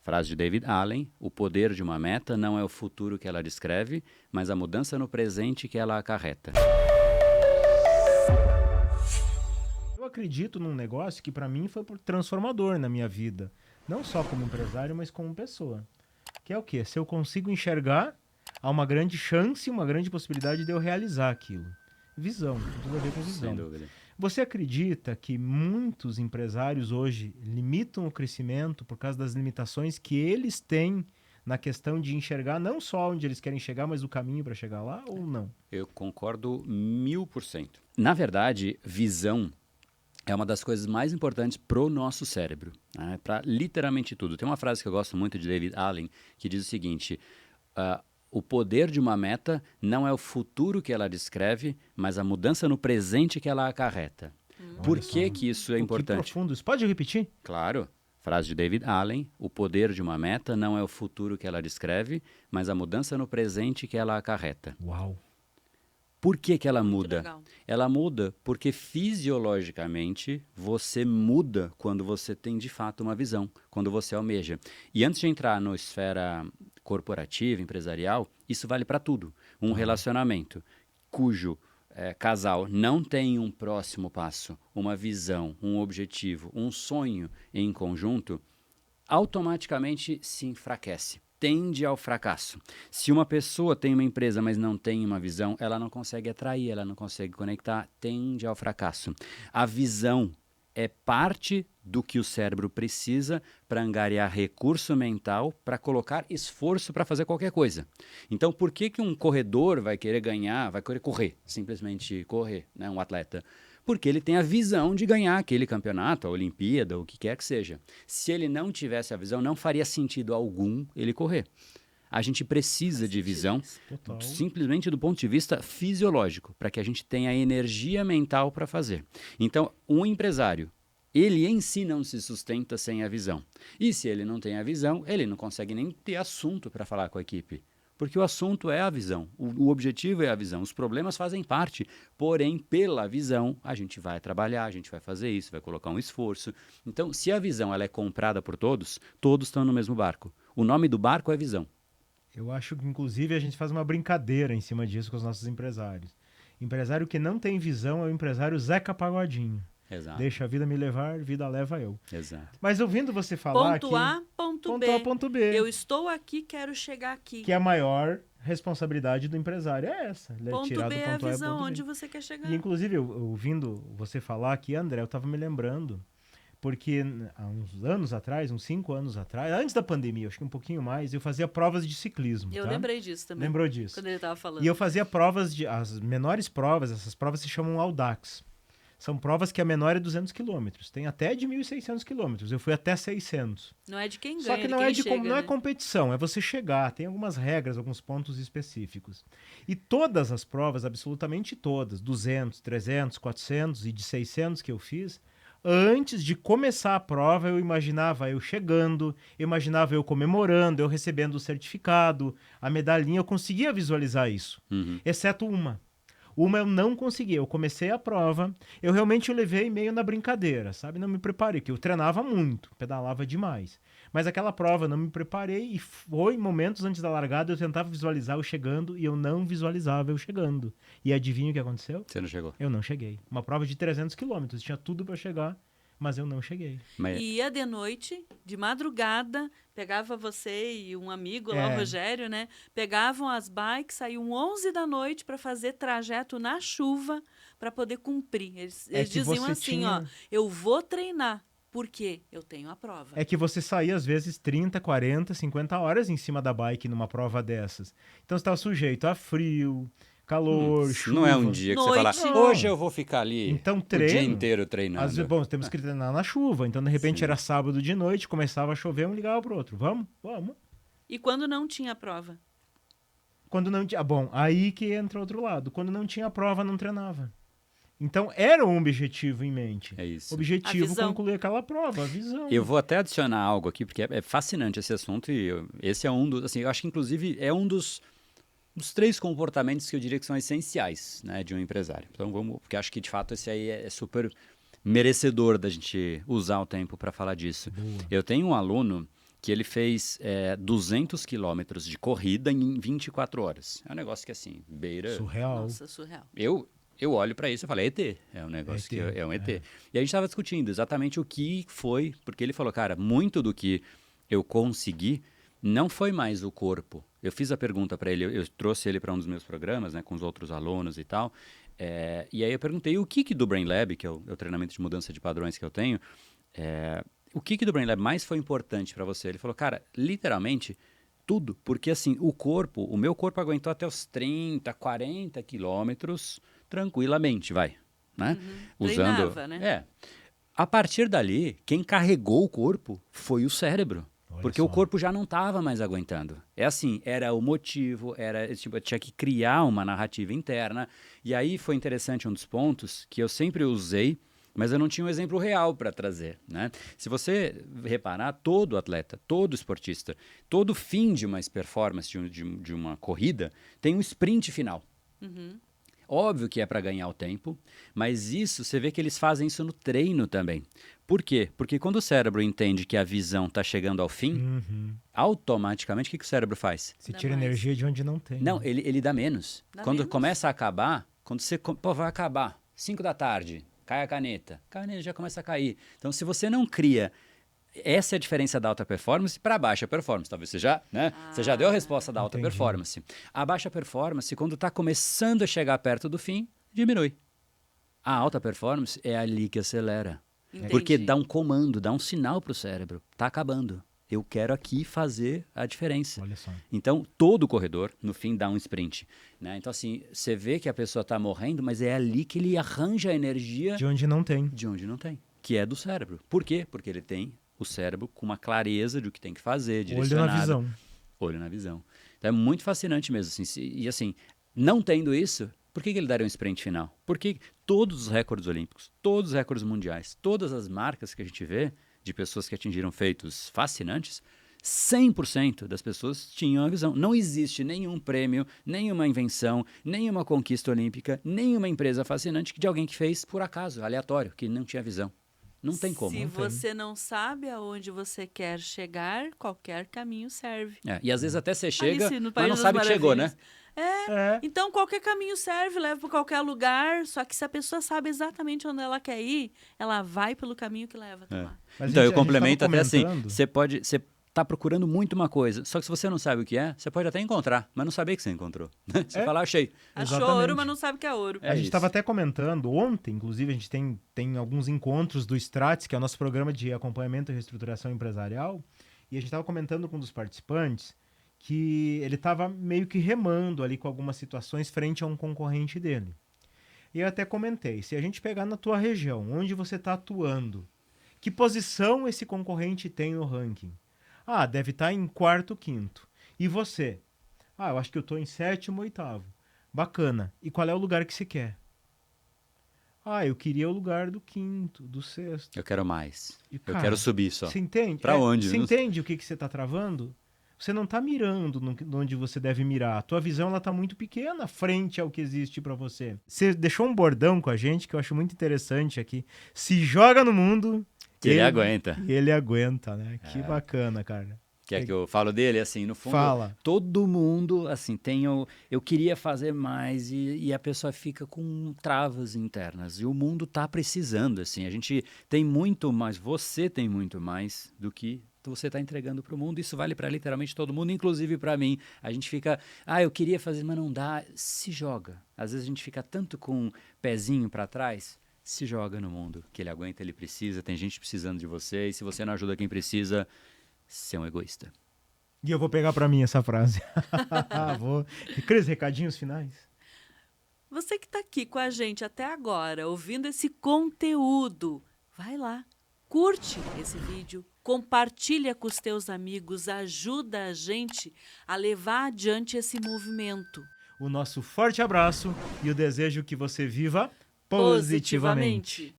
Frase de David Allen: o poder de uma meta não é o futuro que ela descreve, mas a mudança no presente que ela acarreta. Eu acredito num negócio que para mim foi transformador na minha vida. Não só como empresário, mas como pessoa. Que é o quê? Se eu consigo enxergar, há uma grande chance, uma grande possibilidade de eu realizar aquilo. Visão, tem tudo a ver com visão. Sem dúvida. Você acredita que muitos empresários hoje limitam o crescimento por causa das limitações que eles têm na questão de enxergar não só onde eles querem chegar, mas o caminho para chegar lá, ou não? Eu concordo 1000%. Na verdade, visão é uma das coisas mais importantes pro nosso cérebro, né? Para literalmente tudo. Tem uma frase que eu gosto muito de David Allen que diz o seguinte: o poder de uma meta não é o futuro que ela descreve, mas a mudança no presente que ela acarreta. Por que isso é importante? Que profundo. Isso pode repetir? Claro. Frase de David Allen: o poder de uma meta não é o futuro que ela descreve, mas a mudança no presente que ela acarreta. Uau. Por que ela Muito muda? legal. Ela muda porque fisiologicamente você muda quando você tem de fato uma visão, quando você almeja. E antes de entrar na esfera corporativa, empresarial, isso vale para tudo. Um relacionamento cujo casal não tem um próximo passo, uma visão, um objetivo, um sonho em conjunto, automaticamente se enfraquece. Tende ao fracasso. Se uma pessoa tem uma empresa, mas não tem uma visão, ela não consegue atrair, ela não consegue conectar, tende ao fracasso. A visão é parte do que o cérebro precisa para angariar recurso mental, para colocar esforço para fazer qualquer coisa. Então, por que um corredor vai querer ganhar, vai querer correr, simplesmente correr, né, um atleta? Porque ele tem a visão de ganhar aquele campeonato, a Olimpíada, o que quer que seja. Se ele não tivesse a visão, não faria sentido algum ele correr. A gente precisa de visão, simplesmente do ponto de vista fisiológico, para que a gente tenha energia mental para fazer. Então, um empresário, ele em si não se sustenta sem a visão. E se ele não tem a visão, ele não consegue nem ter assunto para falar com a equipe. Porque o assunto é a visão, o objetivo é a visão, os problemas fazem parte, porém, pela visão, a gente vai trabalhar, a gente vai fazer isso, vai colocar um esforço. Então, se a visão ela é comprada por todos, todos estão no mesmo barco. O nome do barco é visão. Eu acho que, inclusive, a gente faz uma brincadeira em cima disso com os nossos empresários. Empresário que não tem visão é o empresário Zeca Pagodinho. Exato. Deixa a vida me levar, vida leva eu. Exato. Mas ouvindo você falar Ponto A, ponto B. A, ponto B. Eu estou aqui, quero chegar aqui. Que a maior responsabilidade do empresário é essa. Ponto tirar B do é a ponto A visão, ponto B. onde você quer chegar. E, inclusive, ouvindo você falar aqui, André, eu estava me lembrando, porque há uns anos atrás, uns 5 anos atrás, antes da pandemia, acho que um pouquinho mais, eu fazia provas de ciclismo. Eu tá? lembrei disso também. Lembrou disso? Quando ele estava falando. E eu fazia provas, as menores provas, essas provas se chamam Audax. São provas que a menor é 200 quilômetros. Tem até de 1.600 quilômetros. Eu fui até 600. Não é de quem ganha, Só que não, de é, quem de, chega, não é né? competição, é você chegar. Tem algumas regras, alguns pontos específicos. E todas as provas, absolutamente todas, 200, 300, 400 e de 600 que eu fiz, antes de começar a prova, eu imaginava eu chegando, eu imaginava eu comemorando, eu recebendo o certificado, a medalhinha. Eu conseguia visualizar isso, exceto uma. Uma eu não consegui, eu comecei a prova, eu realmente levei meio na brincadeira, sabe? Não me preparei, porque eu treinava muito, pedalava demais. Mas aquela prova eu não me preparei e foi momentos antes da largada eu tentava visualizar eu chegando e eu não visualizava eu chegando. E adivinha o que aconteceu? Você não chegou. Eu não cheguei. Uma prova de 300 quilômetros, tinha tudo para chegar, mas eu não cheguei. Mas E ia de noite, de madrugada, pegava você e um amigo lá, o Rogério, né? Pegavam as bikes, saíam 11 da noite para fazer trajeto na chuva para poder cumprir. Eles diziam assim, ó, eu vou treinar, porque eu tenho a prova. É que você saía às vezes 30, 40, 50 horas em cima da bike numa prova dessas. Então você estava sujeito a frio, calor, chuva. não é um dia que Noite. você fala, hoje eu vou ficar ali Então, o treino, dia inteiro treinando. Às vezes, bom, temos que treinar na chuva. Então, de repente, Sim. era sábado de noite, começava a chover, um ligava pro outro. Vamos? Vamos. E quando não tinha prova? Quando não tinha... Bom, aí que entra outro lado. Quando não tinha prova, não treinava. Então, era um objetivo em mente. É isso. O objetivo A visão. concluir aquela prova, a visão. Eu vou até adicionar algo aqui, porque é fascinante esse assunto e esse é um dos, assim, eu acho que inclusive é um dos 3 comportamentos que eu diria que são essenciais, né, de um empresário. Então porque acho que de fato esse aí é super merecedor da gente usar o tempo para falar disso. Boa. Eu tenho um aluno que ele fez 200 quilômetros de corrida em 24 horas. É um negócio que, assim, beira... Surreal. Nossa, surreal. Eu olho para isso e falo, é ET. É um negócio que é um ET. E a gente estava discutindo exatamente o que foi, porque ele falou, cara, muito do que eu consegui não foi mais o corpo. Eu fiz a pergunta para ele, eu trouxe ele para um dos meus programas, né, com os outros alunos e tal, e aí eu perguntei o que do Brain Lab, que é o treinamento de mudança de padrões que eu tenho, o que do Brain Lab mais foi importante para você? Ele falou, cara, literalmente tudo, porque assim, o meu corpo aguentou até os 30, 40 quilômetros tranquilamente, vai, né? Treinava, né? A partir dali, quem carregou o corpo foi o cérebro. Olha Porque só. o corpo já não estava mais aguentando. É assim, era o motivo, tipo, eu tinha que criar uma narrativa interna. E aí foi interessante um dos pontos que eu sempre usei, mas eu não tinha um exemplo real para trazer, né? Se você reparar, todo atleta, todo esportista, todo fim de uma performance, de uma corrida, tem um sprint final. Óbvio que é para ganhar o tempo, mas isso, você vê que eles fazem isso no treino também. Por quê? Porque quando o cérebro entende que a visão está chegando ao fim, automaticamente o que o cérebro faz? Se Dá tira mais. energia de onde não tem. Não, né? ele dá menos. Dá Quando menos? começa a acabar, quando você, pô, vai acabar, 5 da tarde, cai a caneta já começa a cair. Então, se você não cria, essa é a diferença da alta performance para a baixa performance. Talvez você já, né? Você já deu a resposta da alta Entendi. performance. A baixa performance, quando está começando a chegar perto do fim, diminui. A alta performance é ali que acelera. Porque Entendi. dá um comando, dá um sinal para o cérebro. Tá acabando. Eu quero aqui fazer a diferença. Olha só. Então, todo corredor, no fim, dá um sprint. Né? Então, assim, você vê que a pessoa está morrendo, mas é ali que ele arranja a energia De onde não tem. de onde não tem, que é do cérebro. Por quê? Porque ele tem o cérebro com uma clareza de o que tem que fazer, Olho direcionado. na visão. Olho na visão. Então, é muito fascinante mesmo. Assim, e assim, não tendo isso, por que ele daria um sprint final? Porque todos os recordes olímpicos, todos os recordes mundiais, todas as marcas que a gente vê de pessoas que atingiram feitos fascinantes, 100% das pessoas tinham a visão. Não existe nenhum prêmio, nenhuma invenção, nenhuma conquista olímpica, nenhuma empresa fascinante de alguém que fez por acaso, aleatório, que não tinha visão. Não tem como. Se Não tem. você não sabe aonde você quer chegar, qualquer caminho serve. E às vezes até você chega, Alice no mas País não das sabe que chegou, né? Maravilhas. Então qualquer caminho serve, leva para qualquer lugar. Só que se a pessoa sabe exatamente onde ela quer ir, ela vai pelo caminho que leva até lá. Mas Então, a eu gente tava complemento até assim, comentando- você tá procurando muito uma coisa, só que se você não sabe o que é, você pode até encontrar, mas não saber que você encontrou. Você fala, achei. Achou Exatamente. ouro, mas não sabe que é ouro. É a gente isso. estava até comentando ontem, inclusive, a gente tem alguns encontros do Strates, que é o nosso programa de acompanhamento e reestruturação empresarial, e a gente estava comentando com um dos participantes que ele estava meio que remando ali com algumas situações frente a um concorrente dele. E eu até comentei, se a gente pegar na tua região, onde você está atuando, que posição esse concorrente tem no ranking? Ah, deve estar em quarto, quinto. E você? Ah, eu acho que eu estou em sétimo, oitavo. Bacana. E qual é o lugar que você quer? Ah, eu queria o lugar do quinto, do sexto. Eu quero mais. E, Eu cara, quero subir só. Você entende? Pra onde? Você Não- entende o que você está travando? Você não está mirando onde você deve mirar. A tua visão ela tá muito pequena frente ao que existe para você. Você deixou um bordão com a gente que eu acho muito interessante aqui. Se joga no mundo Que ele aguenta. e ele aguenta, né? Que bacana, cara. Quer que eu falo dele, assim, no fundo, Fala. todo mundo, assim, tem eu queria fazer mais e a pessoa fica com travas internas. E o mundo tá precisando, assim, a gente tem muito mais, você tem muito mais do que você está entregando para o mundo. Isso vale para literalmente todo mundo, inclusive para mim. A gente fica, eu queria fazer, mas não dá. Se joga. Às vezes a gente fica tanto com um pezinho para trás. Se joga no mundo, que ele aguenta, ele precisa. Tem gente precisando de você. E se você não ajuda quem precisa, você é um egoísta. E eu vou pegar para mim essa frase. Vou. Cris, recadinhos finais? Você que está aqui com a gente até agora, ouvindo esse conteúdo, vai lá, curte esse vídeo, compartilha com os teus amigos, ajuda a gente a levar adiante esse movimento. O nosso forte abraço e o desejo que você viva positivamente.